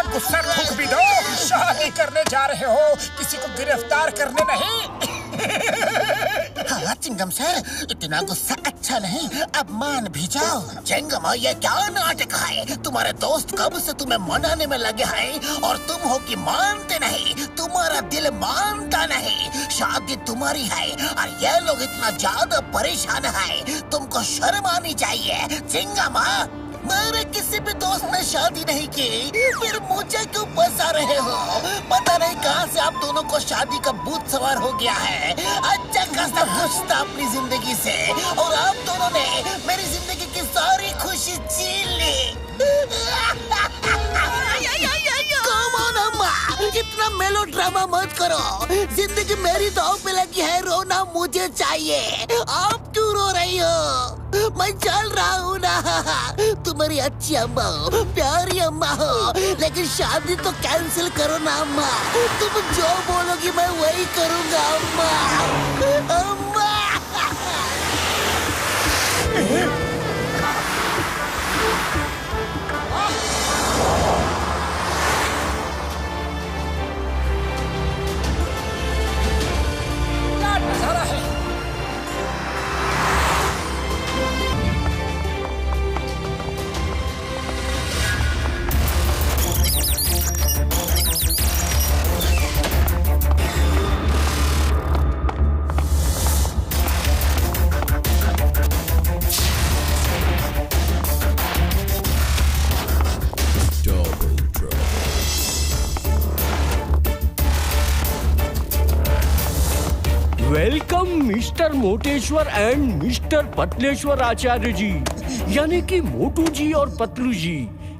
गुस्सा थूक भी दो। शादी करने जा रहे हो, किसी को गिरफ्तार करने नहीं। हाँ चिंगम सर, इतना गुस्सा अच्छा नहीं, अब मान भी जाओ। चिंगम ये क्या नाटक है? तुम्हारे दोस्त कब से तुम्हें मनाने में लगे हैं और तुम हो कि मानते नहीं। तुम्हारा दिल मानता नहीं। शादी तुम्हारी है और ये लोग इतना ज्यादा परेशान है, तुमको शर्म आनी चाहिए। चिंगम मेरे किसी भी दोस्त ने शादी नहीं की, फिर मुझे क्यों फंसा रहे हो? पता नहीं कहां से आप दोनों को शादी का भूत सवार हो गया है। अच्छा खासा खुश था अपनी जिंदगी से और आप दोनों ने मेरी जिंदगी की सारी खुशी छीन ली। इतना मेलो ड्रामा मत करो। जिंदगी मेरी दांव पे लगी है, रोना मुझे चाहिए। आप क्यों रो रही हो? मैं चल रहा हूँ ना। तुम्हारी अच्छी अम्मा हो, प्यारी अम्मा हो, लेकिन शादी तो कैंसिल करो ना अम्मा। तुम जो बोलोगी मैं वही करूँगा अम्मा। अम्मा नजारा है। Welcome mister Moteshwar and mister Pataleshwar Acharya ji, यानी कि मोटू जी और पतलू जी।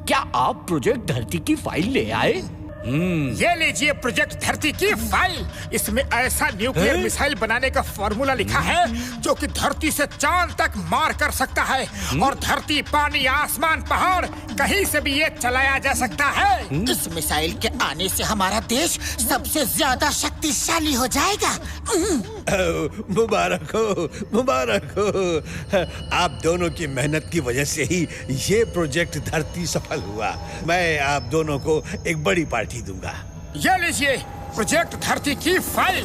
क्या आप प्रोजेक्ट धरती की फाइल ले आए? ये लीजिए प्रोजेक्ट धरती की फाइल। इसमें ऐसा न्यूक्लियर मिसाइल बनाने का फॉर्मूला लिखा है जो कि धरती से चांद तक मार कर सकता है। और धरती, पानी, आसमान, पहाड़, कहीं से भी ये चलाया जा सकता है। इस मिसाइल के आने से हमारा देश सबसे ज्यादा शक्तिशाली हो जाएगा। मुबारक हो, मुबारक हो। आप दोनों की मेहनत की वजह से ही ये प्रोजेक्ट धरती सफल हुआ। मैं आप दोनों को एक बड़ी पार्टी दूंगा। ये लीजिए प्रोजेक्ट धरती की फाइल।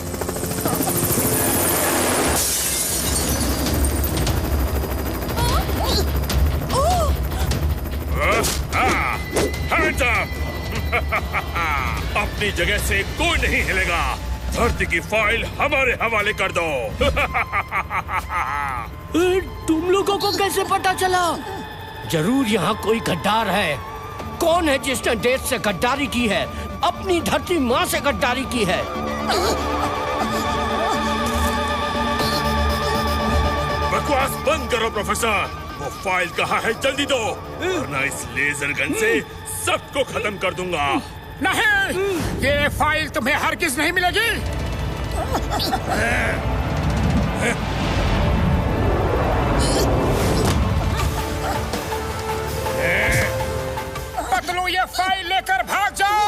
Hands up! अपनी जगह से कोई नहीं हिलेगा। धरती की फाइल हमारे हवाले कर दो। तुम लोगों को कैसे पता चला? जरूर यहाँ कोई गद्दार है। कौन है जिसने देश से गद्दारी की है, अपनी धरती माँ से गद्दारी की है? बकवास बंद करो प्रोफेसर। वो फाइल कहाँ है? जल्दी दो, वरना इस लेजर गन से सबको खत्म कर दूंगा। नहीं, ये फाइल तुम्हें हरगिज नहीं मिलेगी। पतलू, ये फाइल लेकर भाग जाओ।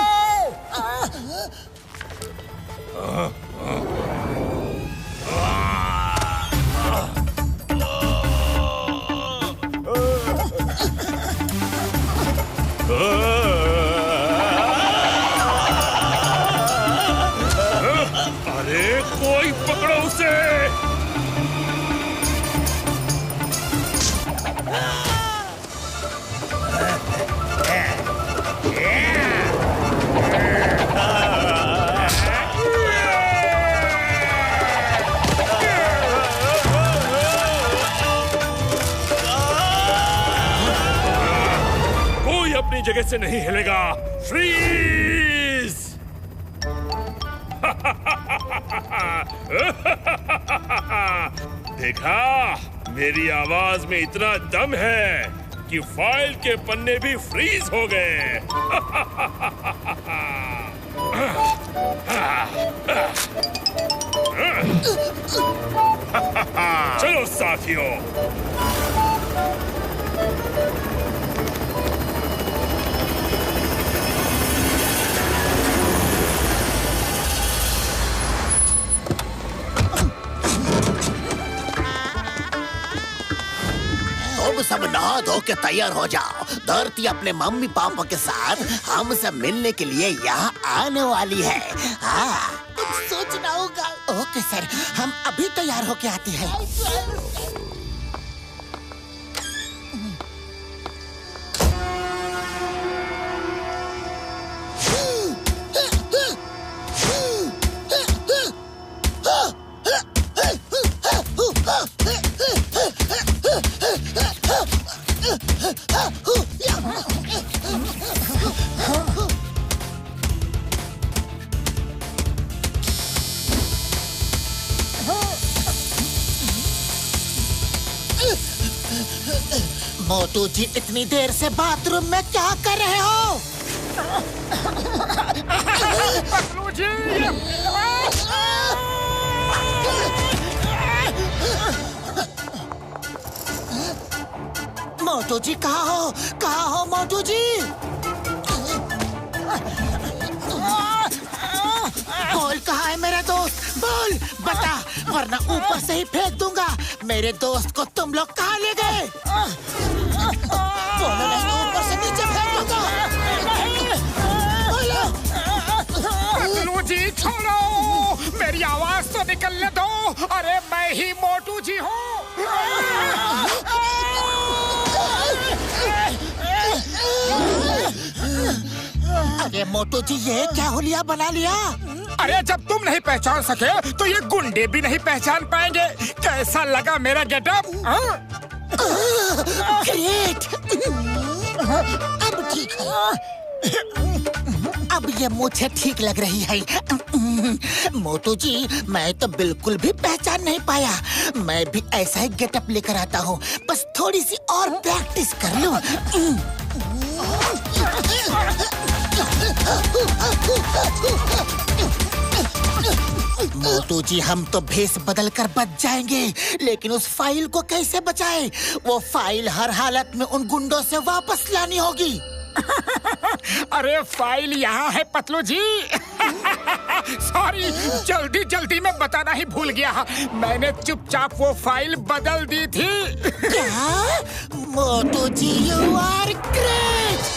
अरे कोई पकड़ो उसे। कोई अपनी जगह से नहीं हिलेगा। फ्रीज! देखा, मेरी आवाज में इतना दम है कि फाइल के पन्ने भी फ्रीज हो गए। चलो साथियों, सब नहा धो के तैयार हो जाओ। धरती अपने मम्मी पापा के साथ हमसे मिलने के लिए यहाँ आने वाली है। हाँ, कुछ सोचना होगा। ओके सर, हम अभी तैयार होके आते हैं। मोटू जी, इतनी देर से बाथरूम में क्या कर रहे हो? पतलू जी, मोटू जी कहाँ हो? कहाँ हो मोटू जी? बोल, कहाँ है मेरा दोस्त? बोल, बता, वरना ऊपर से ही फेंक दूंगा। मेरे दोस्त को तुम लोग कहाँ ले गए? बोलो नहीं तो ऊपर से नीचे फेंक दूंगा। बोलो। पतलू जी छोड़ो, मेरी आवाज तो निकलने दो। अरे मैं ही मोटू जी हूँ। अरे मोटू जी, ये क्या हुलिया बना लिया? अरे जब तुम नहीं पहचान सके तो ये गुंडे भी नहीं पहचान पाएंगे। कैसा लगा मेरा गेटअप? ग्रेट। अब ठीक है। अब ये मुझे ठीक लग रही है। मोटू जी, मैं तो बिल्कुल भी पहचान नहीं पाया। मैं भी ऐसा ही गेटअप लेकर आता हूँ, बस थोड़ी सी और प्रैक्टिस कर लूं। मोटू जी, हम तो भेष बदल कर बच जाएंगे, लेकिन उस फाइल को कैसे बचाएं? वो फाइल हर हालत में उन गुंडों से वापस लानी होगी। अरे फाइल यहाँ है पतलू जी। सॉरी, जल्दी जल्दी में बताना ही भूल गया। मैंने चुपचाप वो फाइल बदल दी थी। क्या? मोटू जी, यू आर ग्रेट।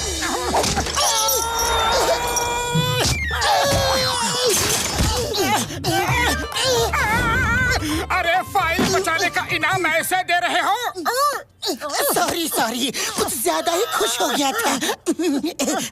अरे फाइल बचाने का इनाम ऐसे दे रहे हो? सॉरी, कुछ ज्यादा ही खुश हो गया था।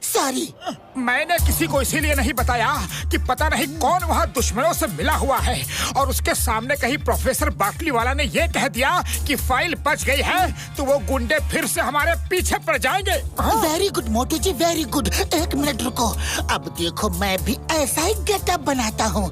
सॉरी। मैंने किसी को इसीलिए नहीं बताया कि पता नहीं कौन वहाँ दुश्मनों से मिला हुआ है और उसके सामने कहीं प्रोफेसर बाटली वाला ने ये कह दिया कि फाइल बच गई है तो वो गुंडे फिर से हमारे पीछे पड़ जाएंगे। वेरी गुड मोटू जी, वेरी गुड। एक मिनट रुको, अब देखो मैं भी ऐसा ही गेटअप बनाता हूँ।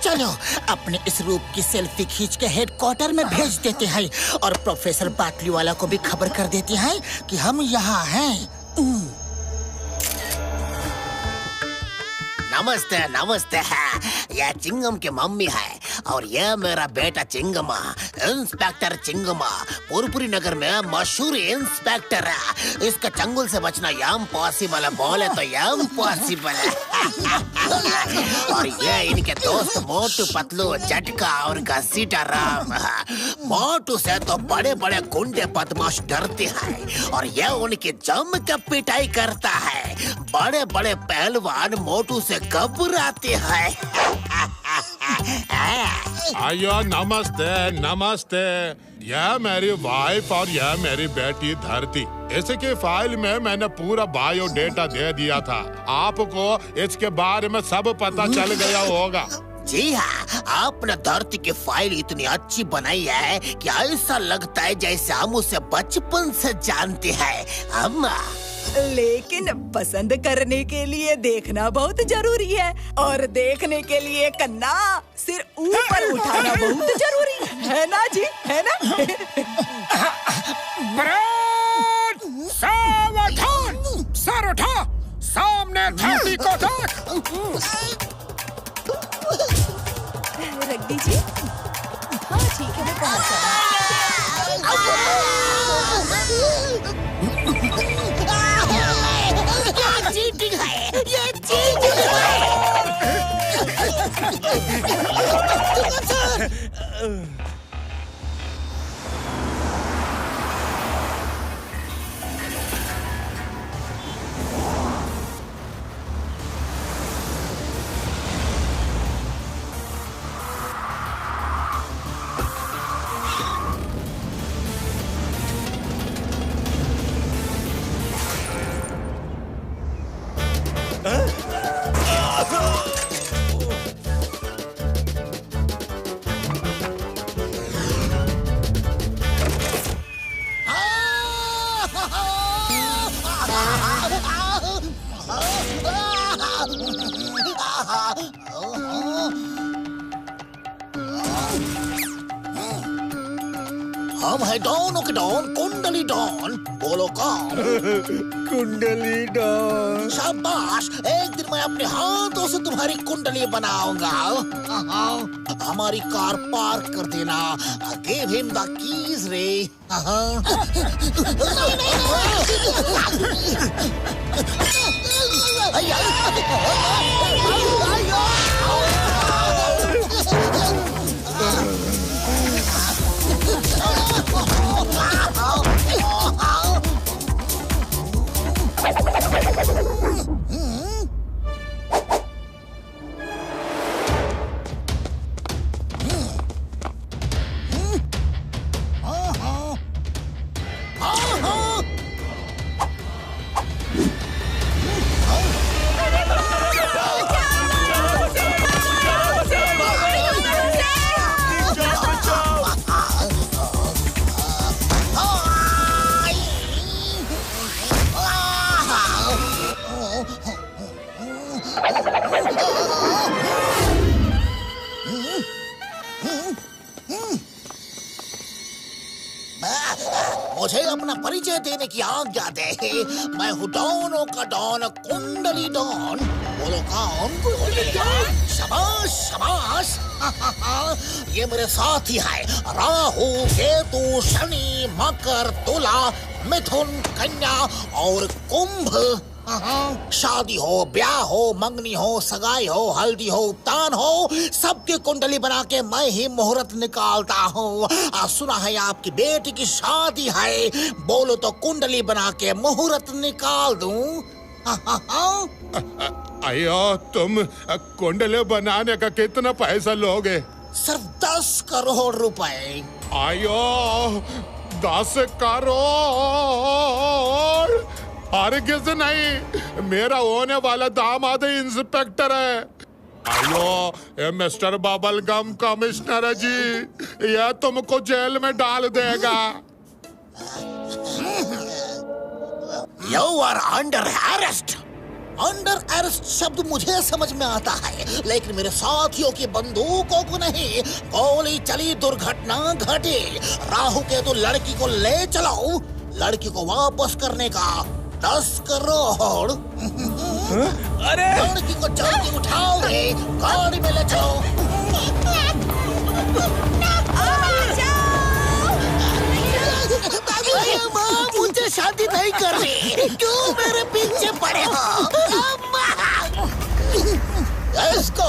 चलो, अपने इस रूप की सेल्फी खींच के हेडक्वार्टर में भेज देते हैं और प्रोफेसर बाटली वाला को भी खबर कर देते हैं कि हम यहाँ हैं। नमस्ते नमस्ते। यह चिंगम की मम्मी है और यह मेरा बेटा चिंगमा, इंस्पेक्टर चिंगमा, पुरपुरी नगर में मशहूर इंस्पेक्टर है। इसका चंगुल से बचना यम पॉसिबल है, बोले तो यम पॉसिबल है। और ये इनके दोस्त मोटू, पतलू, झटका और घसीटा राम। मोटू से तो बड़े बड़े गुंडे बदमाश डरते हैं और यह उनकी जम के पिटाई करता है। बड़े बड़े पहलवान मोटू से घबराते हैं। आयो, नमस्ते नमस्ते। यह मेरी वाइफ और यह मेरी बेटी धरती। इसकी फाइल में मैंने पूरा बायोडेटा दे दिया था। आपको इसके बारे में सब पता चल गया होगा। जी हाँ, आपने धरती की फाइल इतनी अच्छी बनाई है कि ऐसा लगता है जैसे हम उसे बचपन से जानते हैं। अम्मा, लेकिन पसंद करने के लिए देखना बहुत जरूरी है और देखने के लिए कन्ना सिर ऊपर उठाना बहुत जरूरी है ना जी, है ना? सावधान, सर उठा, सामने धरती को देख। रख दीजिए। हाँ ठीक है, मैं पहुंच चीटिंग है, ये चीटिंग है। हम है डॉन के डॉन, कुंडली डॉन। बोलो कौन? कुंडली डॉन। शाबाश, एक दिन मैं अपने हाथों से तुम्हारी कुंडली बनाऊंगा। हमारी कार पार्क कर देना। गिव हिम द कीज रे। मुझे अपना परिचय देने की आज्ञा दे। मैं हूँ डॉनों का डॉन, कुंडली डॉन। बोलो कौन? शाबाश शाबाश। ये मेरे साथी है, राहु केतु शनि मकर तुला मिथुन कन्या और कुंभ। शादी हो, ब्याह हो, मंगनी हो, सगाई हो, हल्दी हो, उपतान हो, सबकी कुंडली बना के मैं ही मुहूर्त निकालता हूँ। सुना है आपकी बेटी की शादी है, बोलो तो कुंडली बना के मुहूर्त निकाल दूँ। अयो, तुम कुंडली बनाने का कितना पैसा लोगे? सिर्फ 10 करोड़ रुपए। आयो, 10 करोड़? हरगिज नहीं, मेरा होने वाला दामाद इंस्पेक्टर है। आयो, ये मिस्टर बबल गम कमिश्नर जी, ये तुमको जेल में डाल देगा। You are under arrest. Under arrest शब्द मुझे समझ में आता है, लेकिन मेरे साथियों की बंदूकों को नहीं। गोली चली, दुर्घटना घटी। राहु के तो लड़की को ले चलाओ, लड़की को वापस करने का 10 करोड़। अरे लड़की को जल्दी उठाओ रे, गाड़ी में ले चलो। माँ, मुझे शादी नहीं करनी, क्यों मेरे पीछे पड़े हो? इसको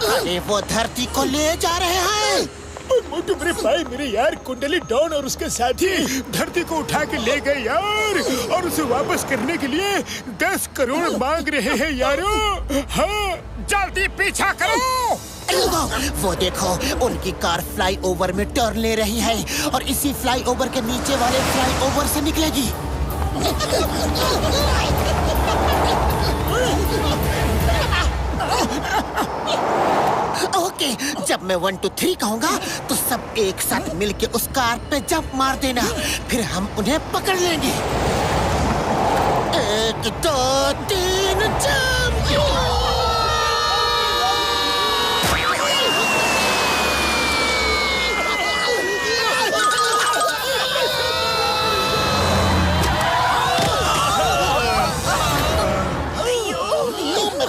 अरे वो धरती को ले जा रहे हैं। मोटू मेरे भाई, मेरे यार कुंडली डॉन और उसके साथी धरती को उठा के ले गए यार, और उसे वापस करने के लिए 10 करोड़ मांग रहे हैं यारो। हाँ, जल्दी पीछा करो। वो देखो, उनकी कार फ्लाईओवर में टर्न ले रही है और इसी फ्लाईओवर के नीचे वाले फ्लाईओवर से निकलेगी। ओके, जब मैं 1 2 3 कहूँगा तो सब एक साथ मिलके उस कार पे जंप मार देना, फिर हम उन्हें पकड़ लेंगे। 1 2 3 जंप।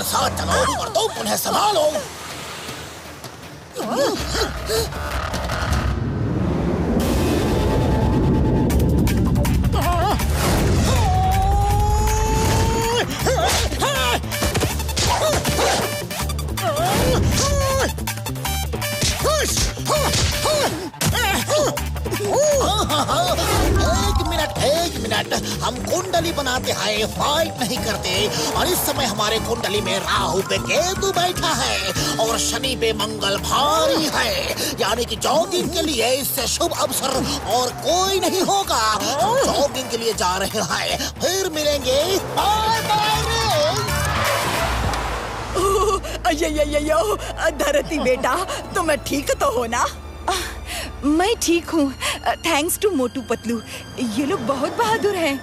साथ चलो और तुम उन्हें संभालो। मिनट। हम कुंडली बनाते हैं, फाइट नहीं करते। और इस समय हमारे कुंडली में राहु पे केतु बैठा है और शनि पे मंगल भारी है, यानी कि जॉगिंग के लिए इससे शुभ अवसर और कोई नहीं होगा। हम जॉगिंग के लिए जा रहे हैं, फिर मिलेंगे। Bye bye. अय्यो, धरती बेटा, तुम्हें ठीक तो हो ना? मैं ठीक हूँ, थैंक्स टू मोटू पतलू। ये लोग बहुत बहादुर हैं।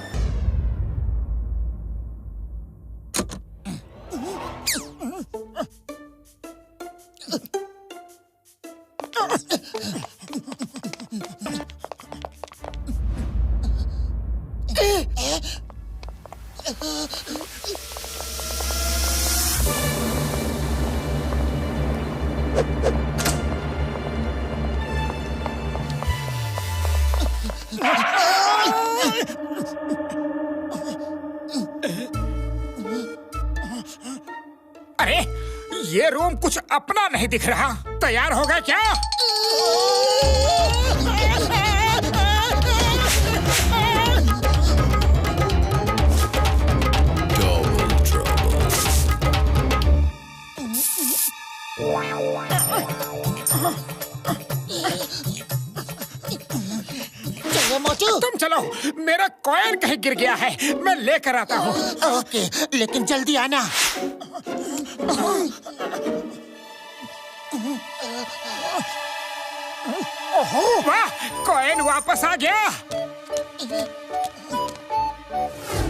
अरे ये रूम कुछ अपना नहीं दिख रहा। तैयार हो गए क्या? मोटू, तुम चलो, मेरा कॉइन कहीं गिर गया है, मैं लेकर आता हूँ। ओके, लेकिन जल्दी आना। ओहो वाह, कॉइन वापस आ गया।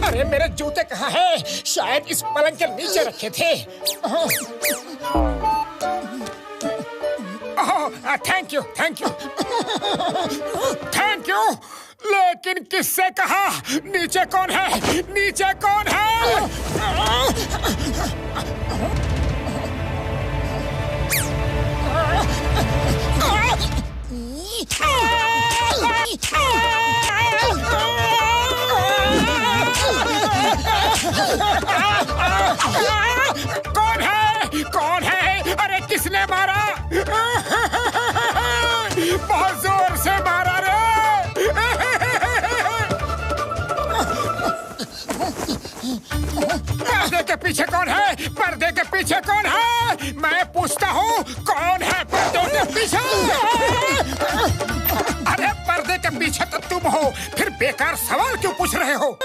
अरे मेरे जूते कहाँ हैं? शायद इस पलंग के नीचे रखे थे। Thank you, thank you, thank you. लेकिन किससे कहा? नीचे कौन है? नीचे कौन है? कौन है? कौन है? अरे किसने मारा? बहुत जोर से मारा रे। पर्दे के पीछे कौन है? पर्दे के पीछे कौन है? मैं पूछता हूँ, कौन है पर्दे के पीछे? अरे पर्दे के पीछे तो तुम हो, फिर बेकार सवाल क्यों पूछ रहे हो?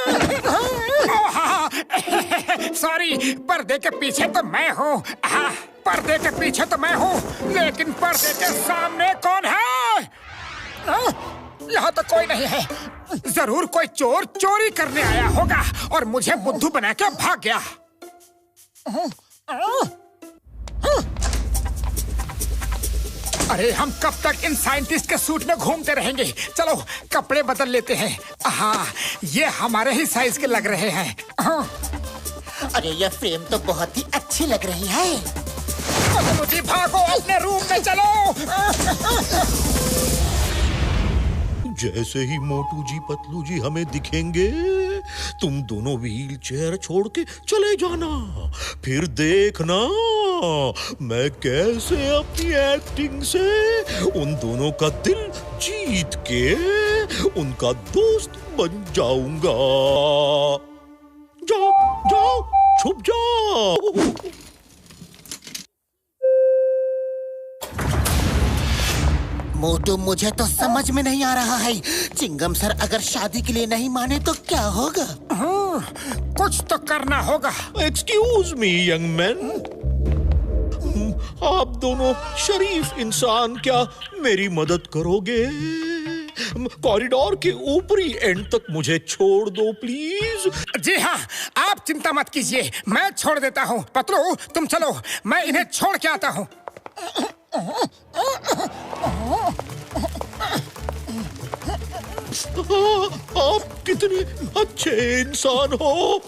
सॉरी, पर्दे के पीछे तो मैं हूँ। पर्दे के पीछे तो मैं हूँ, लेकिन पर्दे के सामने कौन है? यहाँ तो कोई नहीं है। जरूर कोई चोर चोरी करने आया होगा और मुझे बुद्धू बना के भाग गया। अरे हम कब तक इन साइंटिस्ट के सूट में घूमते रहेंगे? चलो कपड़े बदल लेते हैं। हाँ, ये हमारे ही साइज के लग रहे हैं। अरे ये फ्रेम तो बहुत ही अच्छी लग रही है। मुझे भागो, अपने रूम में चलो। जैसे ही मोटू जी पतलू जी हमें दिखेंगे, तुम दोनों व्हील चेयर छोड़ के चले जाना। फिर देखना मैं कैसे अपनी एक्टिंग से उन दोनों का दिल जीत के उनका दोस्त बन जाऊंगा। जाओ जाओ, छुप जाओ। मोटू, मुझे तो समझ में नहीं आ रहा है। चिंगम सर अगर शादी के लिए नहीं माने तो क्या होगा? कुछ तो करना होगा। एक्सक्यूज मी यंग मैन, आप दोनों शरीफ इंसान क्या मेरी मदद करोगे? कॉरिडोर के ऊपरी एंड तक मुझे छोड़ दो प्लीज। जी हाँ, आप चिंता मत कीजिए, मैं छोड़ देता हूँ। पतलू तुम चलो, मैं इन्हें छोड़ के आता हूँ। आप कितने अच्छे इंसान हो।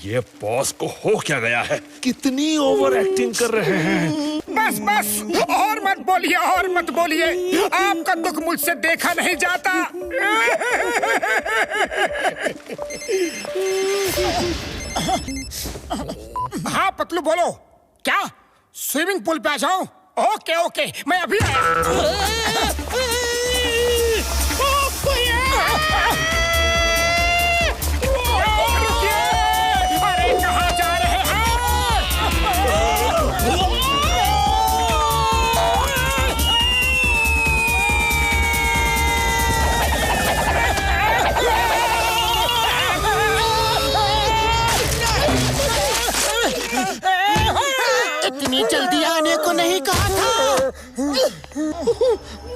ये बॉस को हो क्या गया है? कितनी ओवर एक्टिंग कर रहे हैं। बस बस, और मत बोलिए, और मत बोलिए। आपका दुख मुझसे देखा नहीं जाता। हाँ पतलू बोलो, क्या स्विमिंग पूल पे आ जाओ? ओके ओके, मैं अभी आया।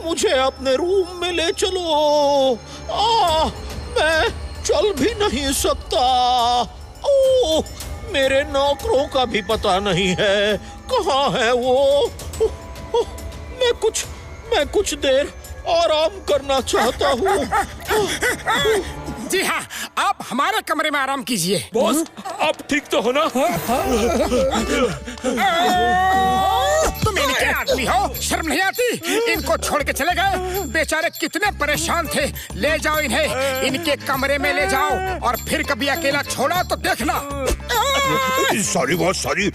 मुझे अपने रूम में ले चलो। मैं चल भी नहीं सकता। ओह, मेरे नौकरों का भी पता नहीं है कहाँ है वो। मैं कुछ देर आराम करना चाहता हूँ। जी हाँ, आप हमारे कमरे में आराम कीजिए। बॉस, आप ठीक तो हो ना? तुम इनके आदमी हो, शर्म नहीं आती? इनको छोड़ के चले गए। बेचारे कितने परेशान थे। ले जाओ इन्हें, इनके कमरे में ले जाओ, और फिर कभी अकेला छोड़ा तो देखना। Sorry boss, sorry.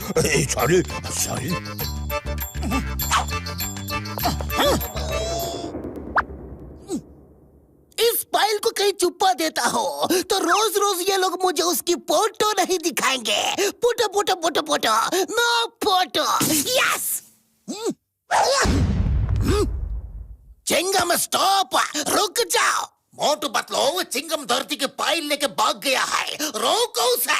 इस फाइल को कहीं छुपा देता हो तो रोज रोज ये लोग मुझे उसकी फोटो नहीं दिखाएंगे। Photo no photo. Yes. Chingum stop, रुक जाओ। मोटू पतलू, चिंगम धरती के फाइल लेके भाग गया है, रोको उसे।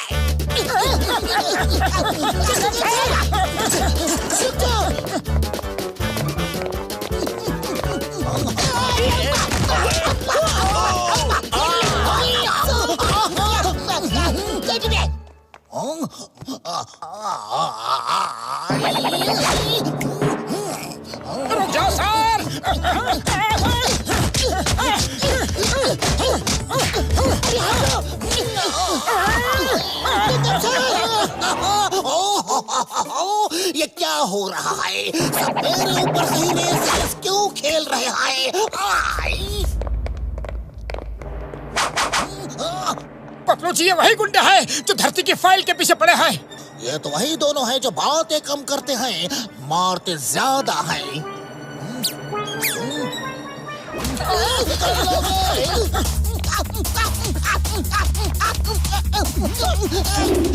रुक जाओ सर। ये क्या हो रहा है? सब मेरे ऊपर सही रेस क्यों खेल रहे हैं? पतलू जी, ये वही गुंडा है जो धरती की फाइल के पीछे पड़े हैं। ये तो वही दोनों हैं जो बातें कम करते हैं, मारते ज्यादा हैं।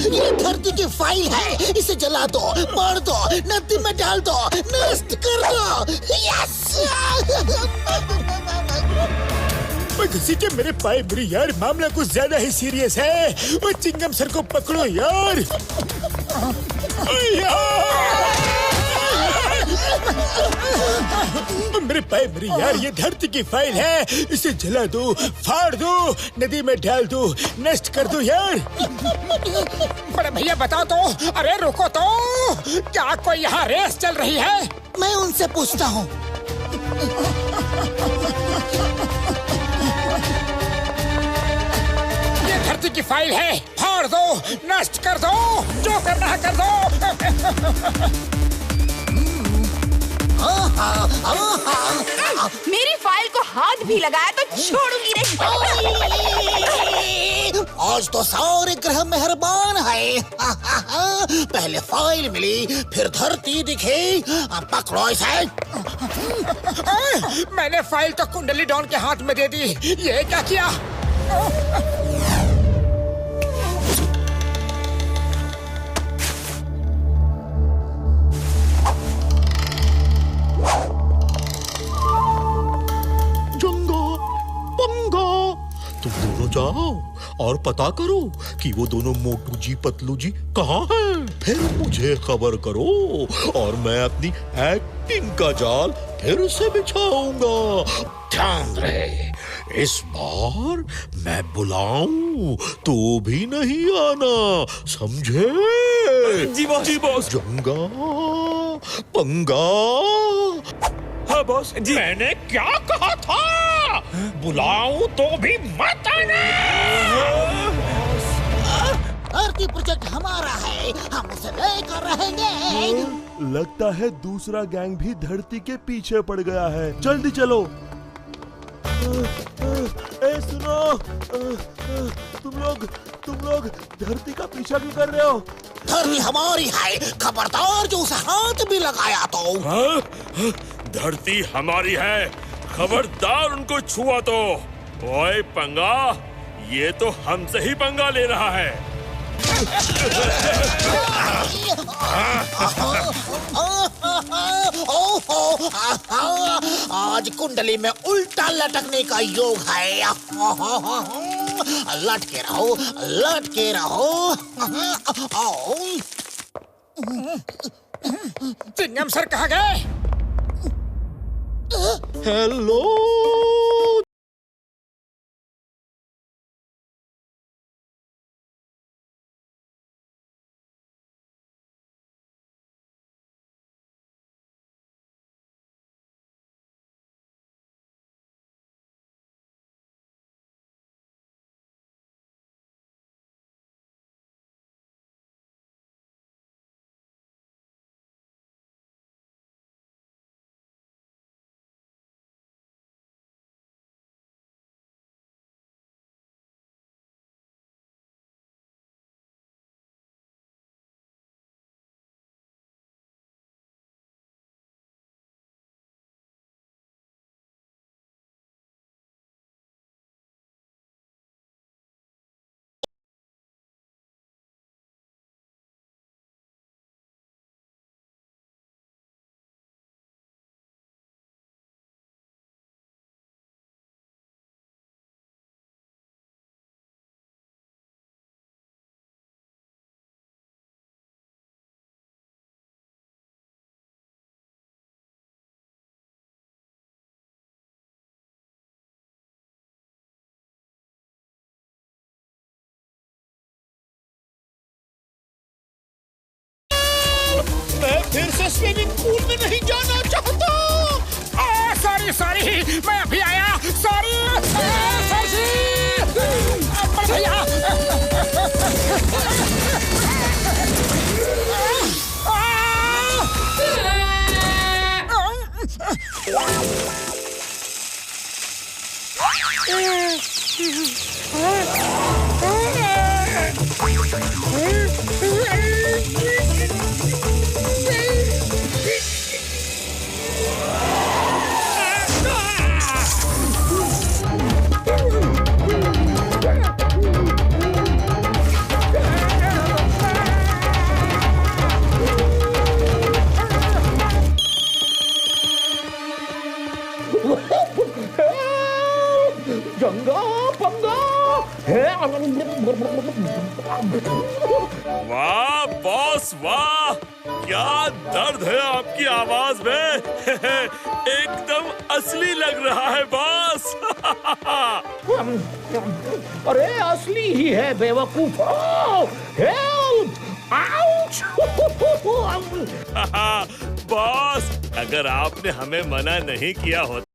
ये धरती की फाइल है, इसे जला दो, मार दो, नदी में डाल दो, नष्ट कर दो। यस। किसी के मेरे पाए मेरी यार, मामला कुछ ज्यादा ही सीरियस है। वो चिंगम सर को पकड़ो यार। मेरे पाए मेरी यार, ये धरती की फाइल है, इसे जला दो, फाड़ दो, नदी में डाल दो, नष्ट कर दो यार। बड़े भैया बताओ तो। अरे रुको तो, क्या कोई यहाँ रेस चल रही है? मैं उनसे पूछता हूँ। धरती की फाइल है, फाड़ दो, नष्ट कर दो, जो करना है कर दो। मेरी फाइल को हाथ भी लगाया तो छोड़ूंगी नहीं। आज तो सारे ग्रह मेहरबान है। पहले फाइल मिली, फिर धरती दिखी। पकड़ो इसे। मैंने फाइल तो कुंडली डॉन के हाथ में दे दी, ये क्या किया? तुम दोनों जाओ और पता करो कि वो दोनों मोटू जी पतलू जी कहाँ हैं। फिर मुझे खबर करो और मैं अपनी एक्टिंग का जाल फिर से बिछाऊंगा। ध्यान रहे, इस बार मैं बुलाऊं तो भी नहीं आना, समझे? जी बॉस। जंगा पंगा। हाँ बॉस जी। मैंने क्या कहा था? बुलाऊं तो भी मत आना। धरती प्रोजेक्ट हमारा है, हम उसे लेकर रहेंगे। लगता है दूसरा गैंग भी धरती के पीछे पड़ गया है। जल्दी चलो। सुनो, तुम लोग धरती का पीछा क्यों कर रहे हो? धरती हमारी है, खबरदार जो उसे हाथ भी लगाया तो। हाँ? धरती हमारी है, खबरदार उनको छुआ तो। ओए पंगा, ये तो हमसे ही पंगा ले रहा है। आज कुंडली में उल्टा लटकने का योग है। लटके रहो, लटके रहो। चिंगम सर कहाँ गए? हेलो। मैं फिर से स्विमिंग पूल में नहीं जाना चाहता। सॉरी सॉरी, मैं अभी आया। सॉरी भैया। वाह बॉस वाह, क्या दर्द है आपकी आवाज में। एकदम असली लग रहा है बॉस। अरे असली ही है बेवकूफ। हेल्प! आउच! बॉस, अगर आपने हमें मना नहीं किया होता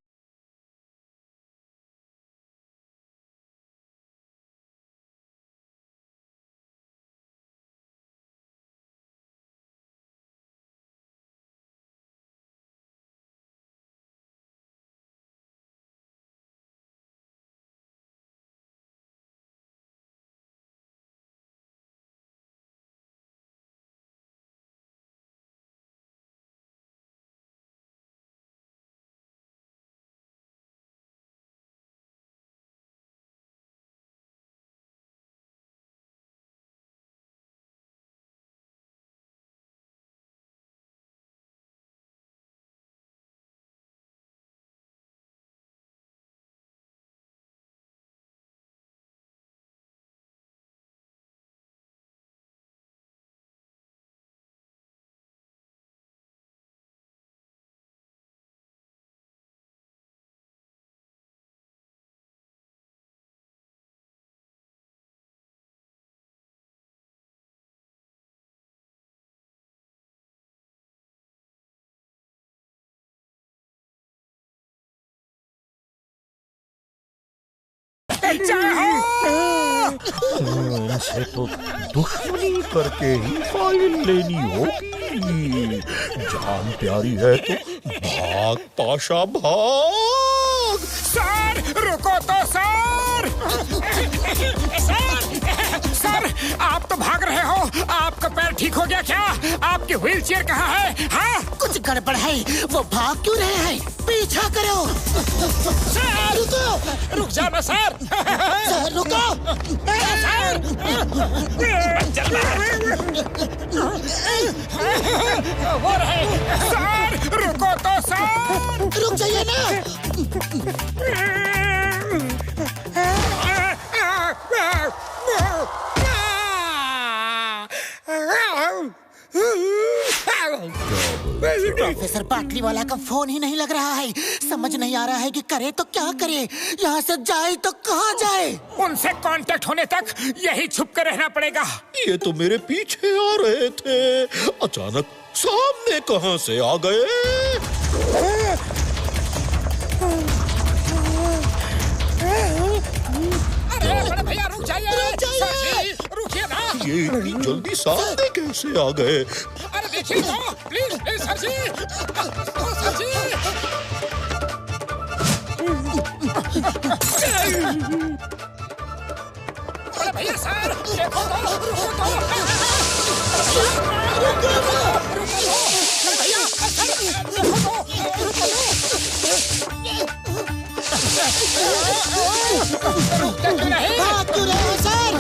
इनसे तो दुश्मनी करके ही फाइल लेनी होगी। जान प्यारी है तो भाग पाशा भाग। सर रुको तो सर। सर आप तो भाग रहे हो। आपका पैर ठीक हो गया क्या? आपकी व्हील चेयर कहाँ है? हाँ कुछ गड़बड़ है, वो भाग क्यों रहे हैं? पीछा करो। सर रुको, रुक जाना सर। सर रुको। सर वो रहे। सर रुको तो सर। रुक जाइए ना। प्रोफेसर पाटलीवाला का फोन ही नहीं लग रहा है। समझ नहीं आ रहा है कि करे तो क्या करे, यहाँ से जाए तो कहाँ जाए। उनसे कांटेक्ट होने तक यही छुप कर रहना पड़ेगा। ये तो मेरे पीछे आ रहे थे, अचानक सामने कहाँ से आ गए? अरे बड़े भैया रुक जाइए, रुकिए ना। ये इतनी जल्दी सामने कैसे आ गए? अरे देखिए तो, प्लीज प्लीज सर जी, सर जी। अरे भैया सर, देखो तो, भाग क्यों रहे हो सर?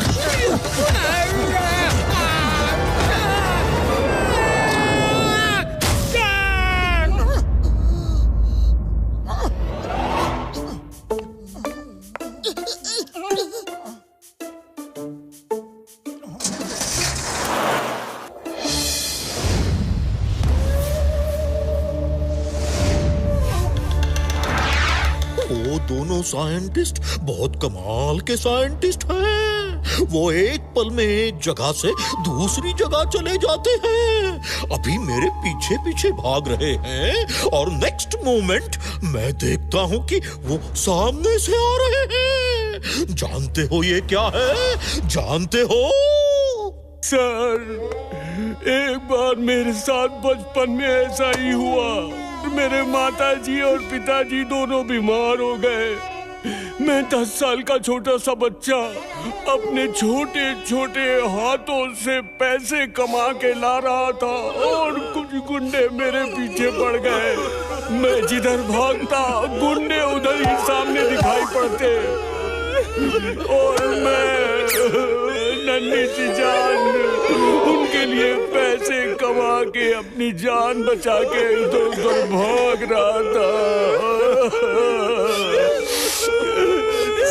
वो दोनों साइंटिस्ट बहुत कमाल के साइंटिस्ट हैं। वो एक पल में एक जगह से दूसरी जगह चले जाते हैं। अभी मेरे पीछे पीछे भाग रहे हैं और नेक्स्ट मोमेंट मैं देखता हूँ कि वो सामने से आ रहे हैं। जानते हो ये क्या है? जानते हो? सर, एक बार मेरे साथ बचपन में ऐसा ही हुआ। मेरे माताजी और पिताजी दोनों बीमार हो गए। मैं 10 साल का छोटा सा बच्चा अपने छोटे छोटे हाथों से पैसे कमा के ला रहा था और कुछ गुंडे मेरे पीछे पड़ गए। मैं जिधर भागता गुंडे उधर ही सामने दिखाई पड़ते और मैं नन्ही सी जान उनके लिए पैसे कमा के अपनी जान बचा के इधर उधर भाग रहा था।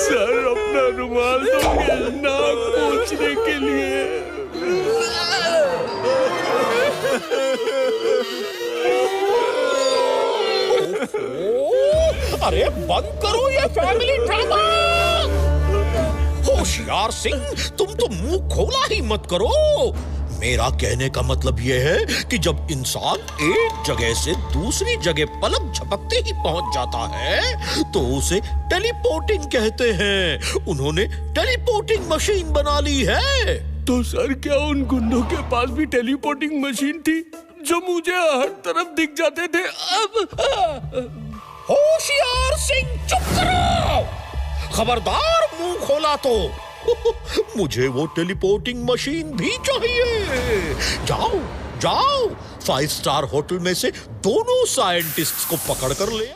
सर, अपना रुमाल दोगे नाक पोंछने के लिए? अरे बंद करो ये फैमिली ड्रामा। होशियार सिंह, तुम तो मुंह खोला ही मत करो। मेरा कहने का मतलब यह है कि जब इंसान एक जगह से दूसरी जगह पलक झपकते ही पहुंच जाता है तो उसे टेलीपोर्टिंग कहते हैं। उन्होंने टेलीपोर्टिंग मशीन बना ली है। तो सर, क्या उन गुंडों के पास भी टेलीपोर्टिंग मशीन थी जो मुझे हर तरफ दिख जाते थे? होशियार सिंह, चुप करो। खबरदार मुंह खोला तो मुझे वो टेलीपोर्टिंग मशीन भी चाहिए। जाओ जाओ, 5 स्टार होटल में से दोनों साइंटिस्ट्स को पकड़ कर ले।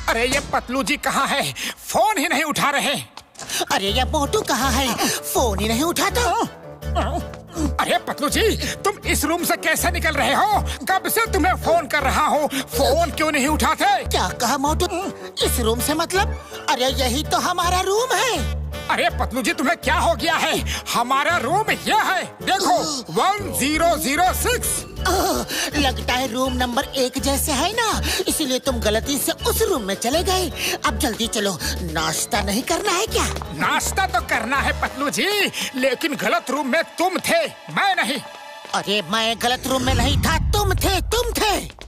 अरे ये पतलू जी कहाँ है? फोन ही नहीं उठा रहे। अरे ये मोटू कहाँ है? फोन ही नहीं उठाता। अरे पतलू जी, तुम इस रूम से कैसे निकल रहे हो? कब से तुम्हें फोन कर रहा हूँ, फोन क्यों नहीं उठाते? क्या कहा मोटू? इस रूम से मतलब? अरे यही तो हमारा रूम है। अरे पतलू जी, तुम्हें क्या हो गया है? हमारा रूम यह है, देखो 1006। लगता है रूम नंबर 1 जैसे है ना, इसीलिए तुम गलती से उस रूम में चले गए। अब जल्दी चलो, नाश्ता नहीं करना है क्या? नाश्ता तो करना है पतलू जी, लेकिन गलत रूम में तुम थे, मैं नहीं। अरे मैं गलत रूम में नहीं था, तुम थे।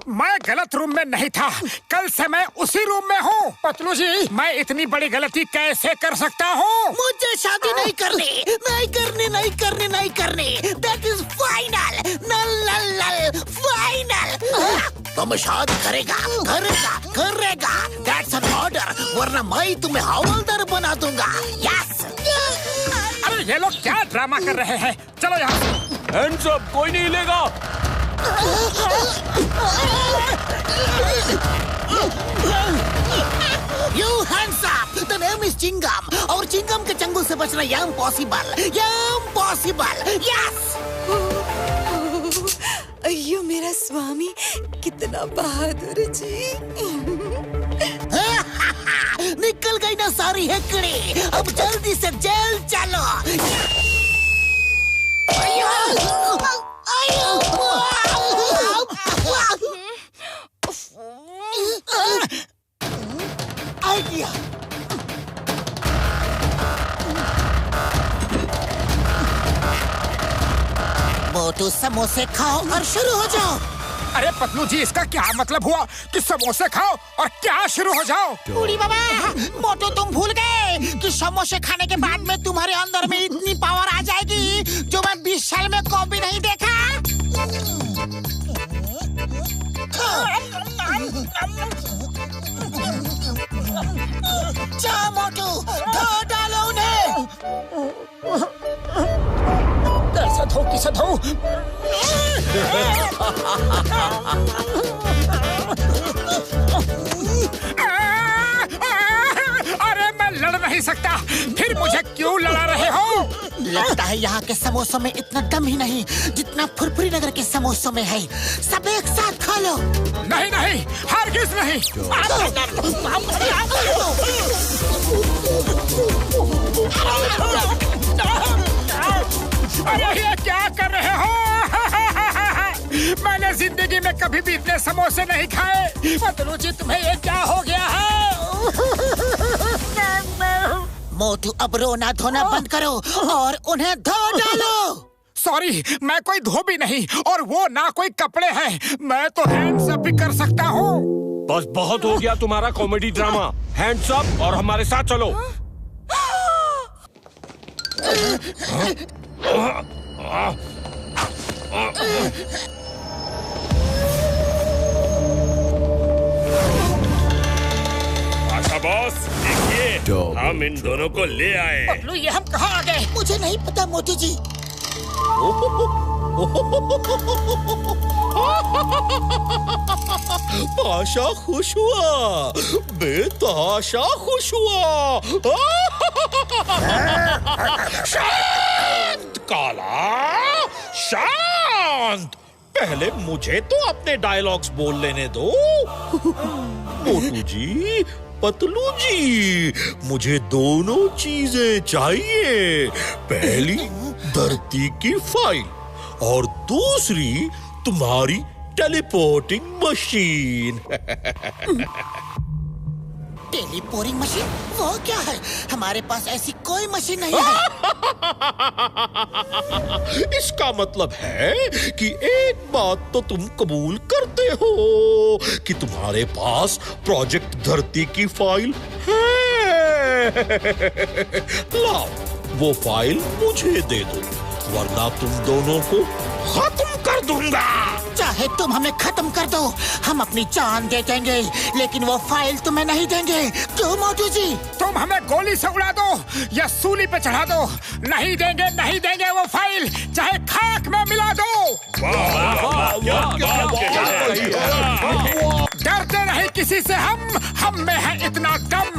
मैं गलत रूम में नहीं था, कल से मैं उसी रूम में हूँ। पतलू जी, मैं इतनी बड़ी गलती कैसे कर सकता हूँ? मुझे शादी नहीं करनी। That is final, नल फाइनल। तुम शादी करेगा। That's an order, वरना मैं तुम्हें हवलदार बना दूंगा। Yes। अरे ये लोग क्या ड्रामा कर रहे हैं? चलो यहाँ से। हैंड्स अप, कोई नहीं हिलेगा। You hands up! The name is Chingam, और चिंगम के चंगुल से बचना impossible. Yes! अయ్యో मेरा स्वामी, कितना बहादुर जी। निकल गई ना सारी हेकड़ी। अब जल्दी से जेल चलो। मोटू समोसे खाओ और शुरू हो जाओ। अरे पतलू जी, इसका क्या मतलब हुआ कि समोसे खाओ और क्या शुरू हो जाओ? बूढ़ी बाबा, मोटू तुम भूल गए कि समोसे खाने के बाद में तुम्हारे अंदर में इतनी पावर आ जाएगी जो मैं 20 साल में कभी नहीं देखा। जा मोटू, धो डालो उन्हें। कैसे धो, किसे धो? अरे मैं लड़ नहीं सकता, फिर मुझे क्यों लड़ा रहे हो? लगता है यहाँ के समोसों में इतना दम ही नहीं जितना फुरफुरी नगर के समोसों में है। सब एक साथ खा लो। नहीं नहीं, हरगिज नहीं। अरे ये क्या कर रहे हो? मैंने जिंदगी में कभी भी इतने समोसे नहीं खाए। पतलू जी, तुम्हें ये क्या हो गया है? मोटू, अब रोना धोना बंद करो और उन्हें धो डालो। सॉरी, मैं कोई धोबी नहीं और वो ना कोई कपड़े हैं। मैं तो हैंड्स अप भी कर सकता हूँ। बस बहुत हो गया तुम्हारा कॉमेडी ड्रामा। हैंड्स अप और हमारे साथ चलो। आशा बॉस, देखिए हम इन दोनों को ले आए। पतलू, ये हम कहाँ आ गए? मुझे नहीं पता मोटू जी। आशा खुश हुआ, बेतहाशा खुश हुआ। शांत काला, शांत। पहले मुझे तो अपने डायलॉग्स बोल लेने दो। मोटू जी, पतलू जी, मुझे दोनों चीजें चाहिए। पहली धरती की फाइल और दूसरी तुम्हारी टेलीपोर्टिंग मशीन। Teleporting machine? वो क्या है? हमारे पास ऐसी कोई मशीन नहीं है। इसका मतलब है कि एक बात तो तुम कबूल करते हो कि तुम्हारे पास प्रोजेक्ट धरती की फाइल है। लाओ, वो फाइल मुझे दे दो, वरना तुम दोनों को खत्म कर दूंगा। चाहे तुम हमें खत्म कर दो, हम अपनी जान दे देंगे, लेकिन वो फाइल तुम्हें नहीं देंगे। क्यों मोटू जी? तुम हमें गोली से उड़ा दो या सूली पे चढ़ा दो, नहीं देंगे, नहीं देंगे वो फाइल, चाहे खाक में मिला दो। डरते नहीं किसी से हम में है इतना दम।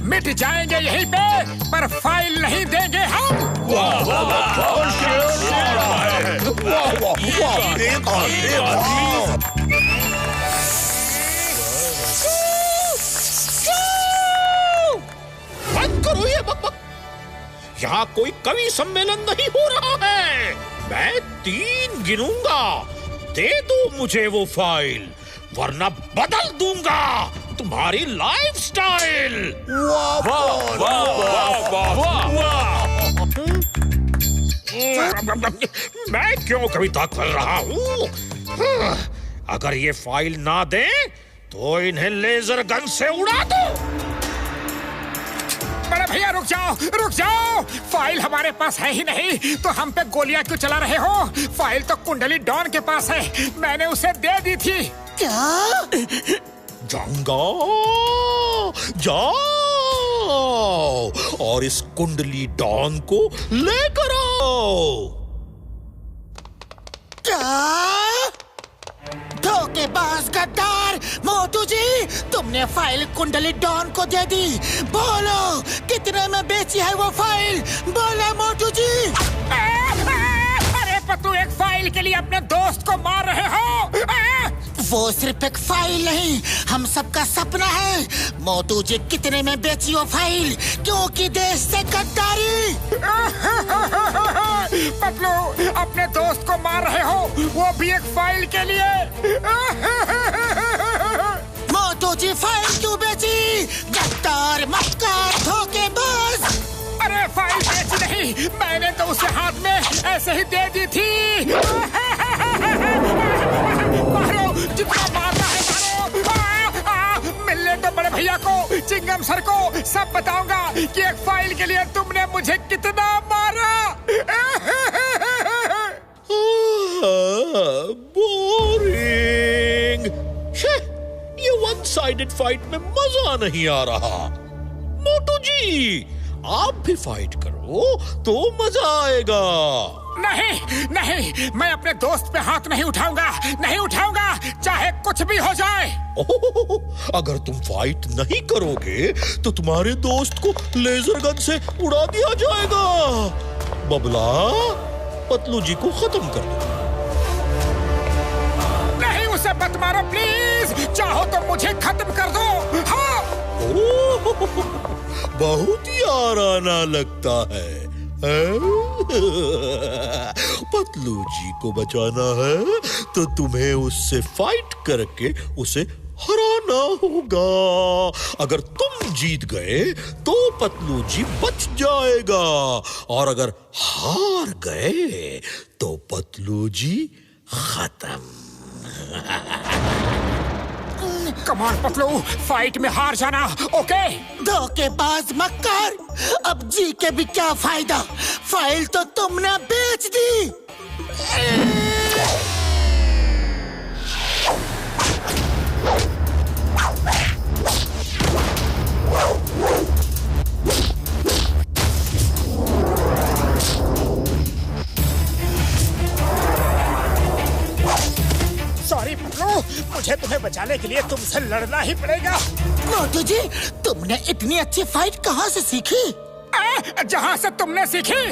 मिट जाएंगे यहीं पे, पर फाइल नहीं देंगे हम। बंद करो ये बकबक। यहाँ कोई कवि सम्मेलन नहीं हो रहा है। मैं 3 गिनूंगा, दे दो मुझे वो फाइल, वरना बदल दूंगा तुम्हारी लाइफस्टाइल। मैं क्यों कविता कर रहा हूँ? अगर ये फाइल ना दे तो इन्हें लेजर गन से उड़ा दो। बड़े भैया रुक जाओ, रुक जाओ। फाइल हमारे पास है ही नहीं तो हम पे गोलियां क्यों चला रहे हो? फाइल तो कुंडली डॉन के पास है, मैंने उसे दे दी थी। क्या? जाऊंगा, जाओ और इस कुंडली डॉन को लेकर आओ। क्या? धोखेबाज गद्दार! मोटू जी, तुमने फाइल कुंडली डॉन को दे दी। बोलो, कितने में बेची है वो फाइल? बोलो मोटू जी। अरे पतलू, एक फाइल के लिए अपने दोस्त को मार रहे हो? वो सिर्फ एक फाइल नहीं, हम सबका सपना है। मोटू जी, कितने में बेची वो फाइल? क्योंकि देश से गद्दारी। पतलू, अपने दोस्त को मार रहे हो, वो भी एक फाइल के लिए। मोटू जी, फाइल क्यों बेची? गद्दार, मक्कार, धोखेबाज! अरे फाइल बेची नहीं, मैंने तो उसे हाथ में ऐसे ही दे दी थी। मारो, जितना मारना है मारो। मिलने तो बड़े भैया को, चिंगम सर को सब बताऊंगा कि एक फाइल के लिए तुमने मुझे कितना मारा। बोरिंग। ये वन साइडेड फाइट में मजा नहीं आ रहा। मोटू जी, आप भी फाइट करो तो मजा आएगा। नहीं नहीं, मैं अपने दोस्त पे हाथ नहीं उठाऊंगा, नहीं उठाऊंगा, चाहे कुछ भी हो जाए। अगर तुम फाइट नहीं करोगे तो तुम्हारे दोस्त को लेजर गन से उड़ा दिया जाएगा। बबला, पतलू जी को खत्म कर दो। नहीं, उसे मत मारो प्लीज, चाहो तो मुझे खत्म कर दो। हाँ। बहुत याराना लगता है। पतलू जी को बचाना है तो तुम्हें उससे फाइट करके उसे हराना होगा। अगर तुम जीत गए तो पतलू जी बच जाएगा, और अगर हार गए तो पतलू जी खत्म। कमान पतलू, फाइट में हार जाना, ओके? धोखेबाज मक्कार, अब जी के भी क्या फायदा, फाइल तो तुमने बेच दी। सॉरी पतलू, मुझे तुम्हें बचाने के लिए तुमसे लड़ना ही पड़ेगा। मोटू जी, तुमने इतनी अच्छी फाइट कहाँ से सीखी? जहाँ से तुमने सीखी।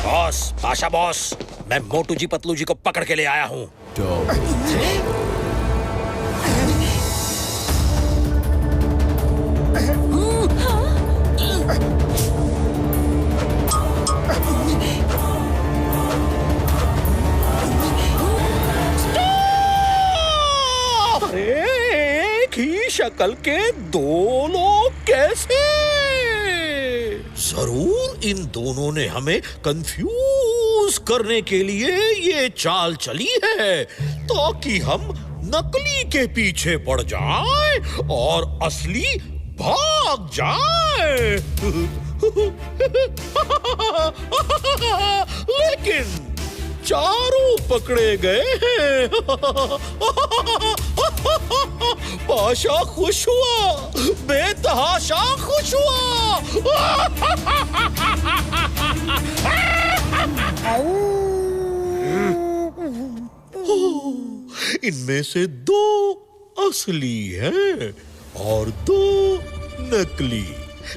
बॉस, बादशाह बॉस, मैं मोटू जी पतलू जी को पकड़ के ले आया हूँ। एक ही शक्ल के दो लोग कैसे? जरूर इन दोनों ने हमें कंफ्यूज करने के लिए ये चाल चली है, ताकि हम नकली के पीछे पड़ जाएं और असली भाग जाए। लेकिन चारों पकड़े गए हैं। पाशा खुश हुआ, बेतहाशा खुश हुआ। इनमें से दो असली हैं और दो नकली।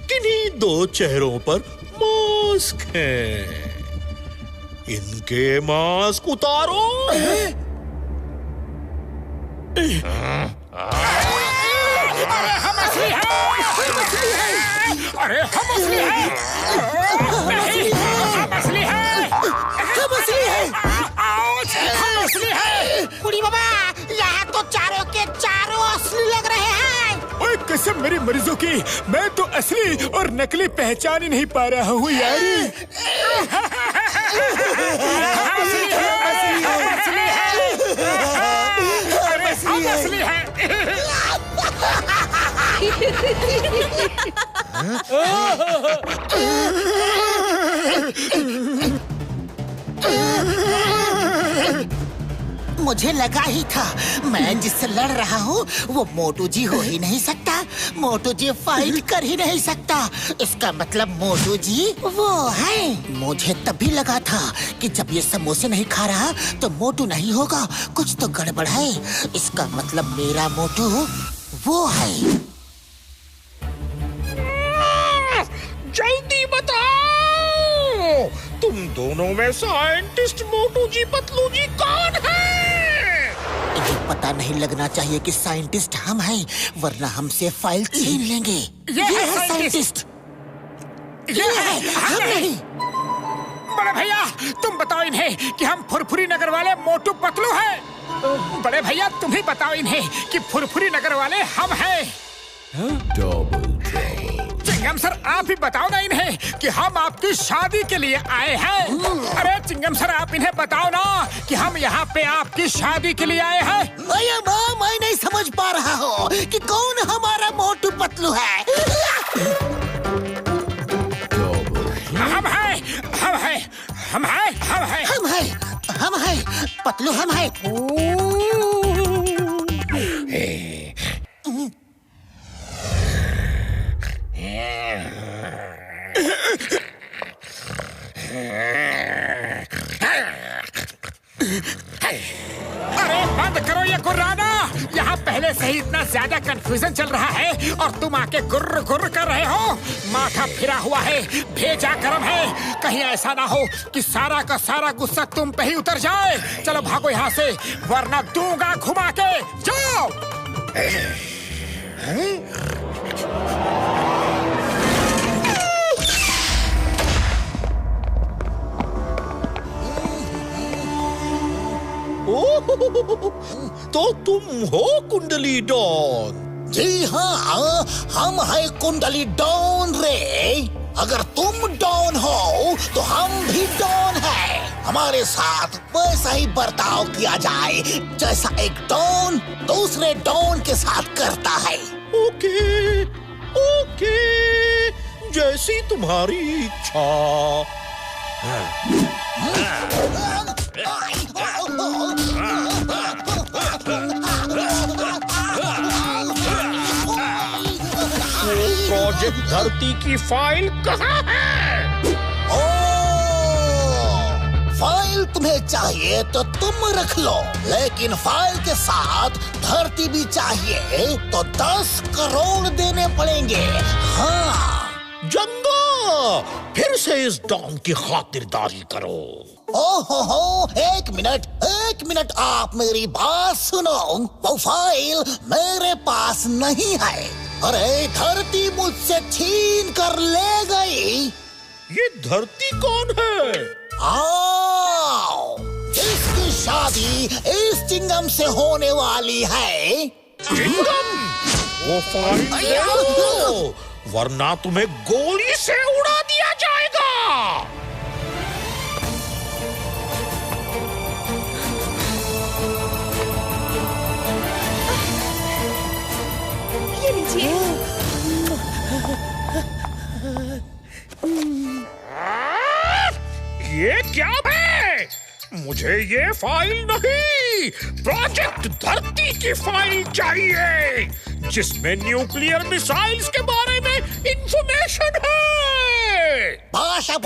किन्हीं दो चेहरों पर मास्क हैं। इनके मास्क उतारो। अरे हम असली हैं! अरे हम असली हैं! नहीं, हम असली हैं! हम असली हैं! हम असली हैं! कुड़ी बाबा, यहाँ तो चारों के चारों असली लग रहे हैं। ओए कसम मेरी मरीजों की, मैं तो असली और नकली पहचान ही नहीं पा रहा हूँ यार। हम असली हैं! मुझे लगा ही था, मैं जिससे लड़ रहा हूँ वो मोटू जी हो ही नहीं सकता। मोटू जी फाइट कर ही नहीं सकता। इसका मतलब मोटू जी वो है। मुझे तभी लगा था कि जब ये समोसे नहीं खा रहा तो मोटू नहीं होगा, कुछ तो गड़बड़ है। इसका मतलब मेरा मोटू वो है। जल्दी बताओ, तुम दोनों में साइंटिस्ट मोटू जी पतलू जी कौन है? इन्हें पता नहीं लगना चाहिए कि साइंटिस्ट हम हैं, वरना हमसे फाइल छीन लेंगे। ये है साइंटिस्ट। ये है हम नहीं। बड़े भैया, तुम बताओ इन्हें कि हम फुरफुरी नगर वाले मोटू पतलू हैं। बड़े भैया तुम ही बताओ इन्हें कि फुरफुरी नगर वाले हम हैं। चिंगम सर आप ही बताओ ना इन्हें कि हम आपकी शादी के लिए आए हैं। अरे चिंगम सर आप इन्हें बताओ ना कि हम यहाँ पे आपकी शादी के लिए आए हैं। भैया मैं नहीं समझ पा रहा हूँ कि कौन हमारा मोटू पतलू है। हम हैं, हम हैं, हम हैं, हम हैं, हम हैं, हम हैं, पतलू हम हैं। अरे बंद करो ये गुर्राना। यहाँ पहले से ही इतना ज्यादा कंफ्यूजन चल रहा है और तुम आके गुर्र गुर्र कर रहे हो। माथा फिरा हुआ है, भेजा गरम है। कहीं ऐसा ना हो कि सारा का सारा गुस्सा तुम पे ही उतर जाए। चलो भागो यहाँ से वरना दूंगा घुमा के। जाओ। तो तुम हो कुंडली डॉन? जी हाँ, हम है कुंडली डॉन रे। अगर तुम डॉन हो तो हम भी डॉन है। हमारे साथ वैसा ही बर्ताव किया जाए जैसा एक डॉन दूसरे डॉन के साथ करता है। ओके, ओके, जैसी तुम्हारी इच्छा। प्रोजेक्ट धरती की फाइल कहाँ है? फाइल तुम्हें चाहिए तो तुम रख लो, लेकिन फाइल के साथ धरती भी चाहिए तो 10 करोड़ देने पड़ेंगे। हाँ जंगा, फिर से इस डॉन की खातिरदारी करो। ओहो, एक मिनट आप मेरी बात सुनो। वो फाइल मेरे पास नहीं है। अरे धरती मुझसे छीन कर ले गई। ये धरती कौन है? आओ, जिसकी शादी इस चिंगम से होने वाली है। चिंगम, वो फाइल दे दो, वरना तुम्हें गोली से उड़ा दिया जाएगा। ये लीजिए। ये क्या है? मुझे ये फाइल नहीं, प्रोजेक्ट धरती की फाइल चाहिए जिसमें न्यूक्लियर मिसाइल्स के बारे में इंफॉर्मेशन है। पाशा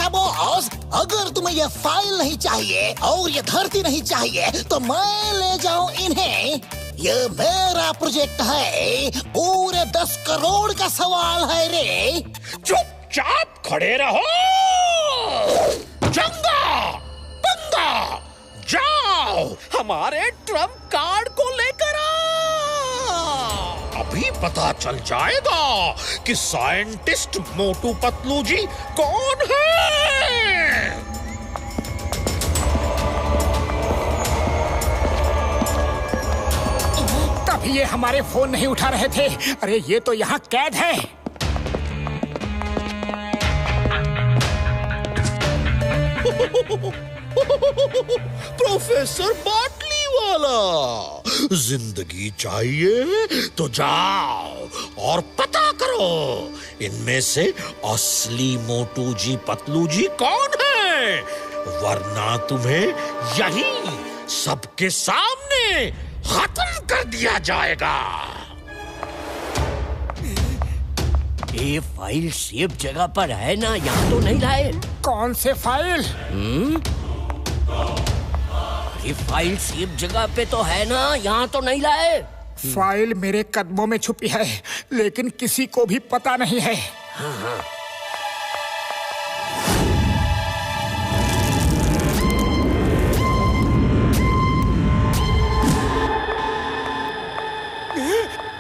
बॉस, अगर तुम्हें ये फाइल नहीं चाहिए और ये धरती नहीं चाहिए तो मैं ले जाऊं इन्हें। ये मेरा प्रोजेक्ट है, पूरे 10 करोड़ का सवाल है रे। चुपचाप खड़े रहो। जंगा, पंगा, जाओ हमारे ट्रम्प कार्ड को लेकर आओ। अभी पता चल जाएगा कि साइंटिस्ट मोटू पतलू जी कौन है। तभी ये हमारे फोन नहीं उठा रहे थे। अरे ये तो यहाँ कैद है। प्रोफेसर बाटली वाला, जिंदगी चाहिए तो जाओ और पता करो इनमें से असली मोटू जी पतलू जी कौन है, वरना तुम्हें यहीं सबके सामने खत्म कर दिया जाएगा। ये फाइल सेफ जगह पर है ना? यहाँ तो नहीं लाए? कौन से फाइल? ये फाइल सेफ जगह पे तो है ना? यहाँ तो नहीं लाए? फाइल मेरे कदमों में छुपी है, लेकिन किसी को भी पता नहीं है। हाँ।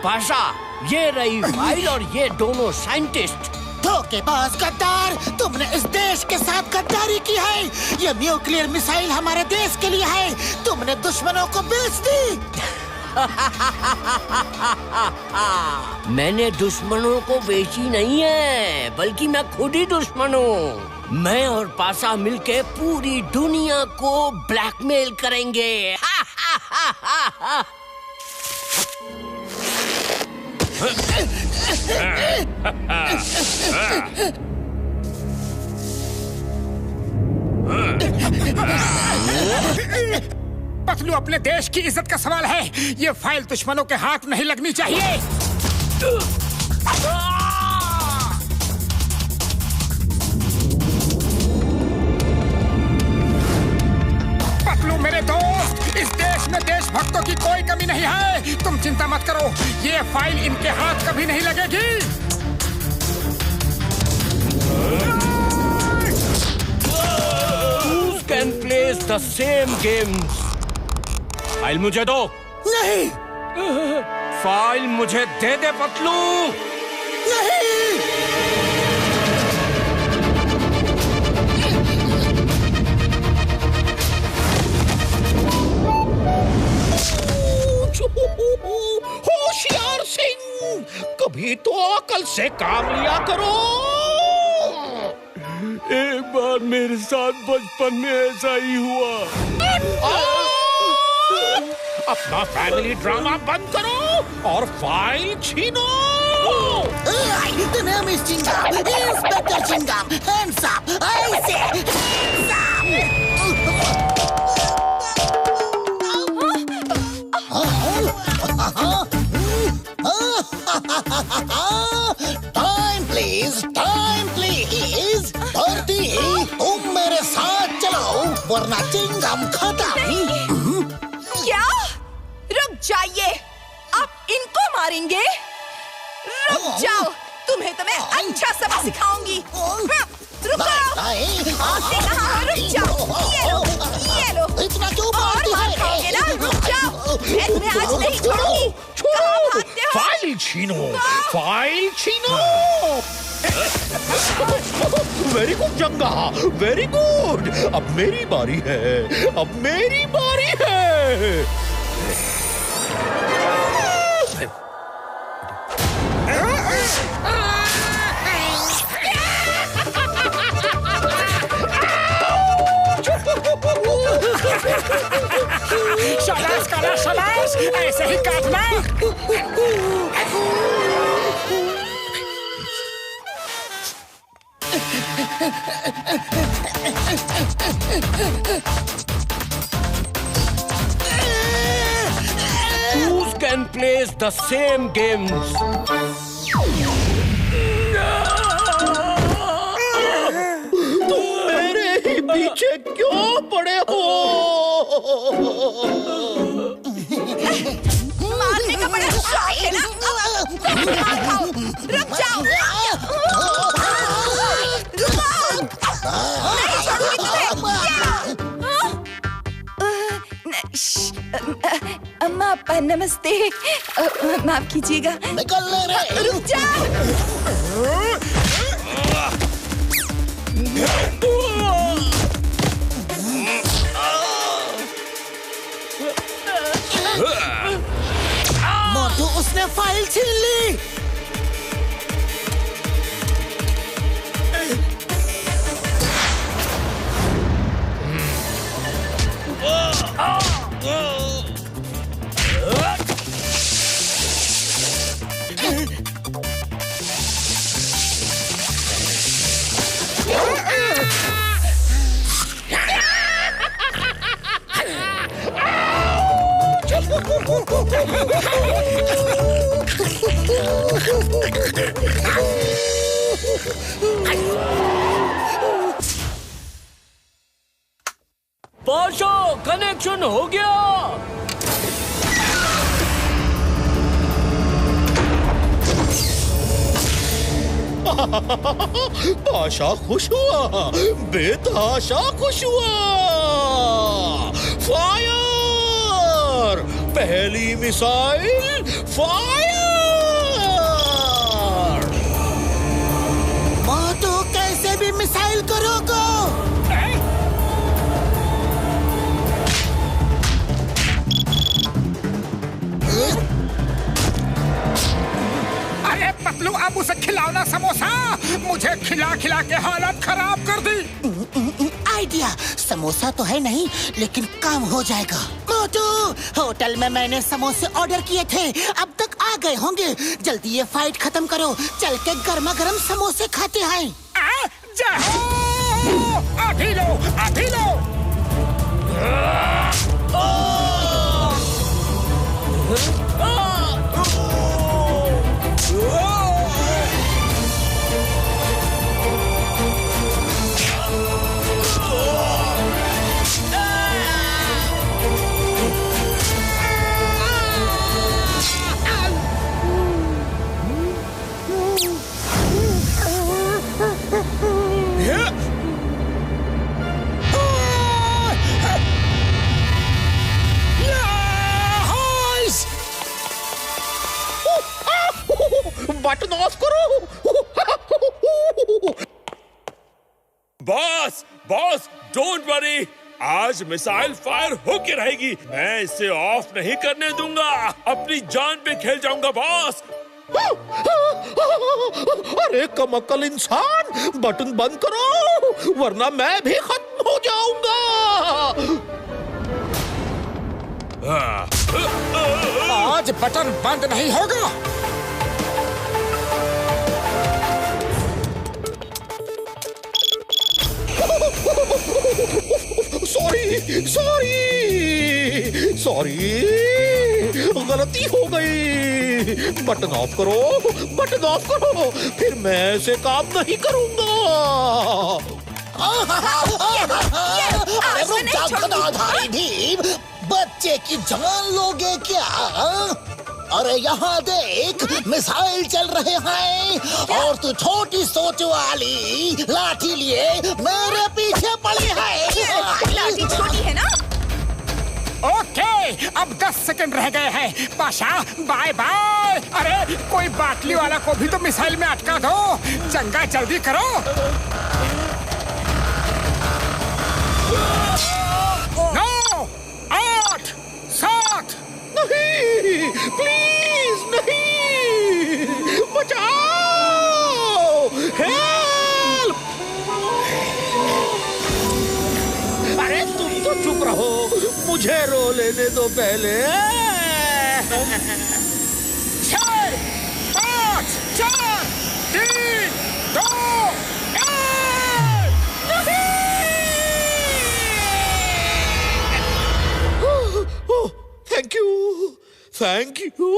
पाशा, ये रही फाइल और ये दोनों साइंटिस्ट। धोखेबाज गद्दार, तुमने इस देश के साथ गद्दारी की है। ये न्यूक्लियर मिसाइल हमारे देश के लिए है, तुमने दुश्मनों को बेच दी। मैंने दुश्मनों को बेची नहीं है, बल्कि मैं खुद ही दुश्मन हूँ। मैं और पासा मिलके पूरी दुनिया को ब्लैकमेल करेंगे। पतलू, अपने देश की इज्जत का सवाल है। ये फाइल दुश्मनों के हाथ नहीं लगनी चाहिए। पतलू मेरे दोस्त, इस देश में देशभक्तों की कोई कमी नहीं है। तुम चिंता मत करो, ये फाइल इनके हाथ कभी नहीं लगेगी। Who can play the same games? File मुझे दो। नहीं। फाइल मुझे दे दे पतलू। नहीं। होशियार सिंह, कभी तो अकल से काम लिया करो। एक बार मेरे साथ बचपन में ऐसा ही हुआ। अपना फैमिली ड्रामा बंद करो और file छीनो। The name is Chingam, Inspector Chingam. Hands up, I say, hands up. Time please, time please. धरती, तुम मेरे साथ चलो, वरना चिंगम खत्म। क्या? रुक जाइए, आप इनको मारेंगे? रुक जाओ, तुम्हें तो मैं अच्छा सबक सिखाऊंगी। रुको, आपने कहा रुक जाओ। ये लो, इतना क्यों और मारती मार है? खाओगे ना? रुक जाओ, मैं तुम्हें आज नहीं छोड़ूंगी। कहाँ भागते हो? फाइल छीनो, फाइल छीनो। Very good Janga, very good. अब मेरी बारी है, अब मेरी बारी है। शाबाश काला, शाबाश, ऐसे ही काटना। Who can play the same games? तुम मेरे ही पीछे क्यों पड़े हो? मारने का बड़ा शौक है ना? मार खाओ, रुक जाओ। नहीं छोड़ूंगी तुम्हें। अम्मा नमस्ते, माफ कीजिएगा। निकल ले रे। रुक जाओ। मोटू, उसने फाइल छीन ली। पाशा, कनेक्शन हो गया। पाशा खुश हुआ, बेतहाशा खुश हुआ। फायर! पहली मिसाइल फायर! पतलू अब उसे खिलाओ ना समोसा। मुझे खिला खिला के हालत खराब कर दी। आइडिया, समोसा तो है नहीं लेकिन काम हो जाएगा। मोटू, होटल में मैंने समोसे ऑर्डर किए थे, अब तक आ गए होंगे। जल्दी ये फाइट खत्म करो, चल के गर्मा गर्म समोसे खाते हैं। अभी लो, अभी लो। बटन ऑफ करो। बॉस, बॉस, डोंट वरी, आज मिसाइल फायर होके रहेगी। मैं इसे ऑफ नहीं करने दूंगा। अपनी जान पे खेल जाऊंगा बॉस। अरे कमक्कल इंसान, बटन बंद करो वरना मैं भी खत्म हो जाऊंगा। आज बटन बंद नहीं होगा। सॉरी सॉरी सॉरी, गलती हो गई। बटन ऑफ करो, बटन ऑफ करो, फिर मैं ऐसे काम नहीं करूंगा। अरे रुक जा गदाधारी भीम, बच्चे की जान लोगे क्या? अरे यहाँ देख, मिसाइल चल रहे हैं और तू छोटी सोच वाली लाठी लिए मेरे पीछे पड़ी है। लाठी छोटी है ना? ओके, अब 10 सेकंड रह गए हैं। Pasha, bye bye. अरे कोई बाटली वाला को भी तो मिसाइल में अटका दो। चंगा जल्दी करो। 9, 8, 7। नहीं, प्लीज नहीं, बचाओ, हेल्प। अरे तुम तो चुप रहो, मुझे रो लेने दो पहले। 6, 5, 4, 3, 2, 1। Thank you, thank you.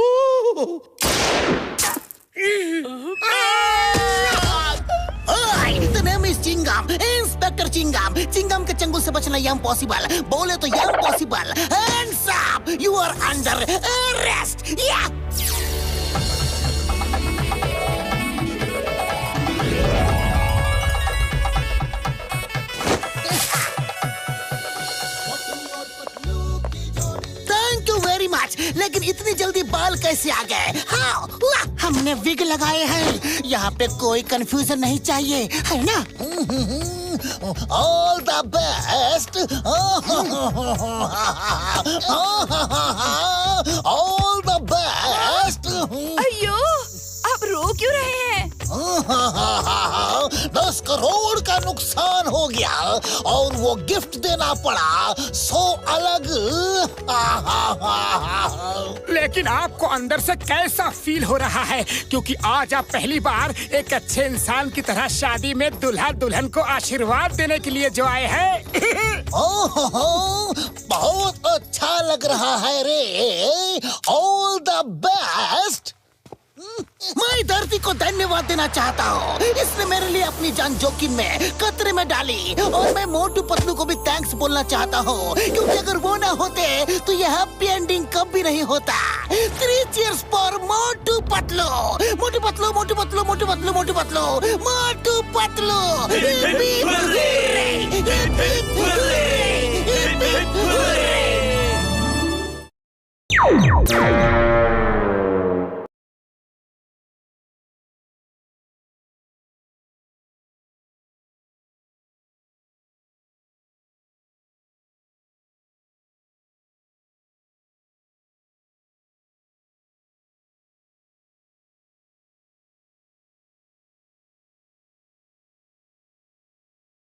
The name is Chingum, inspector Chingum. Chingum के चंगुल से बचना इम्पॉसिबल, बोले तो impossible. Hands up, you are under arrest. Yeah. लेकिन इतनी जल्दी बाल कैसे आ गए? हाँ, हमने विग लगाए हैं। यहाँ पे कोई कंफ्यूजन नहीं चाहिए, है ना? All the best, all the best. अयो, आप रो क्यों रहे हैं? 10 करोड़ का नुकसान हो गया और वो गिफ्ट देना पड़ा 100 अलग। लेकिन आपको अंदर से कैसा फील हो रहा है? क्योंकि आज आप पहली बार एक अच्छे इंसान की तरह शादी में दूल्हा दुल्हन को आशीर्वाद देने के लिए जो आए हैं। बहुत अच्छा लग रहा है रे। All the best. मैं धरती को धन्यवाद देना चाहता हूँ, इसने मेरे लिए अपनी जान जोखिम में खतरे में डाली। और मैं मोटू पतलू को भी थैंक्स बोलना चाहता हूँ, क्योंकि अगर वो ना होते तो यह हैप्पी एंडिंग कभी नहीं होता। 3 cheers for Motu Patlu, Motu Patlu, Motu Patlu, Motu Patlu, Motu Patlu, Motu Patlu. Hurray!